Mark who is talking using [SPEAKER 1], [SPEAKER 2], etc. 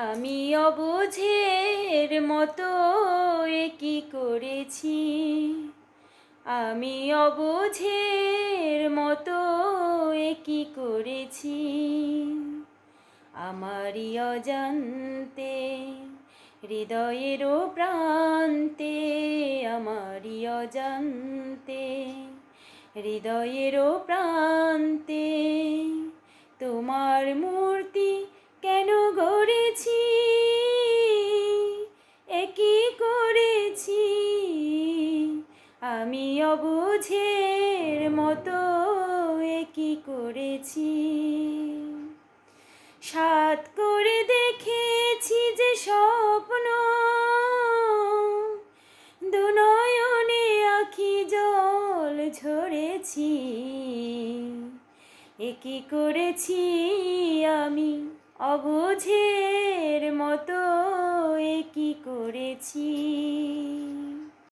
[SPEAKER 1] আমি অবুঝের মতো এ কি করেছি, আমি অবুঝের মতো এ কি করেছি। আমারই অজান্তে হৃদয়েরও প্রান্তে, আমারই অজান্তে হৃদয়েরও প্রান্তে তোমার মূর্তি কেন গড়েছি, এ কি করেছি। আমি অবুঝের মতো এ কি করেছি। সাত করে দেখেছি যে স্বপ্ন, দুনয়নে আখি জল ঝরেছি। এ কি করেছি আমি অবুঝের মতো, এ কি করেছি।